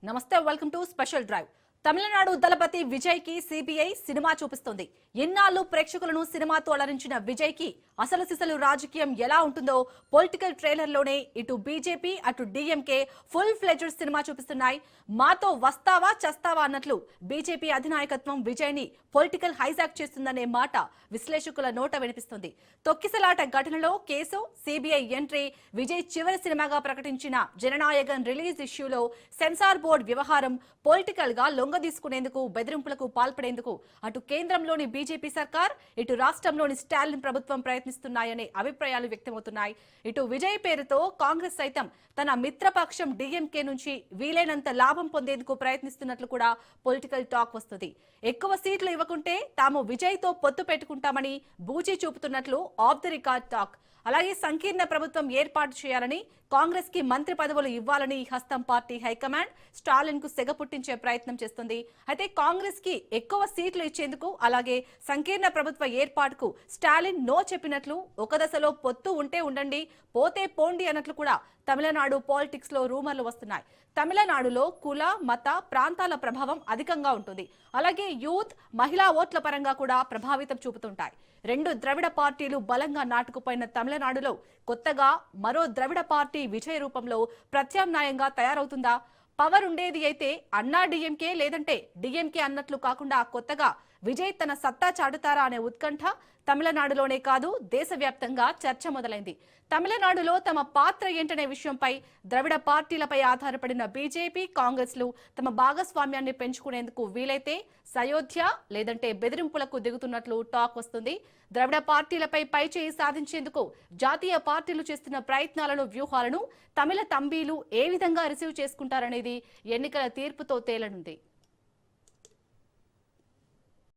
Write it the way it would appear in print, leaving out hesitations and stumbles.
నమస్తే, welcome to special drive. Tamil Nadu Thalapathy Vijay కి CBI cinema చూపిస్తుంది. ఎన్నాళ్ళు ప్రేక్షకులను సినిమాతో అలరించిన విజయ్ కి అసలు సిసలు రాజకీయం ఎలా ఉంటుందో పొలిటికల్ ట్రైలర్ లోనే ఇటు బీజేపీ అటు డిఎంకే ఫుల్ ఫ్లెడ్జ్డ్ సినిమా చూపిస్తున్నాయి. మాతో వస్తావా చస్తావా అన్నట్లు బీజేపీ అధినాయకత్వం విజయ్ ని పొలిటికల్ హైజాక్ చేస్తుందనే మాట విశ్లేషకుల నోట వినిపిస్తుంది. తొక్కిసలాట ఘటనలో కేసు, సిబిఐ ఎంట్రీ, విజయ్ చివరి సినిమాగా ప్రకటించిన జననాయకన్ రిలీజ్ ఇష్యూలో సెన్సార్ బోర్డు వ్యవహారం పొలిటికల్ గా లొంగదీసుకునేందుకు బెదిరింపులకు పాల్పడేందుకు అటు కేంద్రంలోని బీజేపీ సర్కార్, ఇటు రాష్ట్రంలోని స్టాలిన్ ప్రభుత్వం ప్రయత్నిస్తున్నాయనే అభిప్రాయాలు వ్యక్తమవుతున్నాయి. ఇటు విజయ్ పేరుతో కాంగ్రెస్ సైతం తన మిత్రపక్షం డిఎంకే నుంచి వీలైనంత లాభం పొందేందుకు ప్రయత్నిస్తున్నట్లు కూడా పొలిటికల్ టాక్ వస్తుంది. ఎక్కువ సీట్లు ఇవ్వకుంటే తాము విజయ్ తో పొత్తు పెట్టుకుంటామని బూచీ చూపుతున్నట్లు ఆఫ్ ది రికార్డ్ టాక్. అలాగే సంకీర్ణ ప్రభుత్వం ఏర్పాటు చేయాలని, కాంగ్రెస్ కి మంత్రి పదవులు ఇవ్వాలని హస్తం పార్టీ హైకమాండ్ స్టాలిన్ కు సెగ పుట్టించే ప్రయత్నం చేస్తుంది. అయితే కాంగ్రెస్ కి ఎక్కువ సీట్లు ఇచ్చేందుకు, అలాగే సంకీర్ణ ప్రభుత్వ ఏర్పాటుకు స్టాలిన్ నో చెప్పినట్లు, ఒక దశలో పొత్తు ఉంటే ఉండండి, పోతే పోండి అన్నట్లు కూడా తమిళనాడు పాలిటిక్స్ లో రూమర్లు వస్తున్నాయి. తమిళనాడులో కుల, మత, ప్రాంతాల ప్రభావం అధికంగా ఉంటుంది. అలాగే యూత్, మహిళా ఓట్ల పరంగా కూడా ప్రభావితం చూపుతుంటాయి. రెండు ద్రవిడ పార్టీలు బలంగా నాటుకుపోయిన తమిళనాడులో కొత్తగా మరో ద్రవిడ పార్టీ విజయ రూపంలో ప్రత్యామ్నాయంగా తయారవుతుందా? పవర్ ఉండేది అయితే అన్నా డిఎంకే, లేదంటే డిఎంకే అన్నట్లు కాకుండా కొత్తగా విజయ్ తన సత్తా చాటుతారా అనే ఉత్కంఠ తమిళనాడులోనే కాదు దేశవ్యాప్తంగా చర్చ మొదలైంది. తమిళనాడులో తమ పాత్ర ఏంటనే విషయంపై ద్రవిడ పార్టీలపై ఆధారపడిన బీజేపీ, కాంగ్రెస్లు తమ భాగస్వామ్యాన్ని పెంచుకునేందుకు వీలైతే సయోధ్య లేదంటే బెదిరింపులకు దిగుతున్నట్లు టాక్ వస్తుంది. ద్రవిడ పార్టీలపై పైచేయి సాధించేందుకు జాతీయ పార్టీలు చేస్తున్న ప్రయత్నాలను, వ్యూహాలను తమిళ తంబీలు ఏ విధంగా రిసీవ్ చేసుకుంటారనేది ఎన్నికల తీర్పుతో తేలనుంది.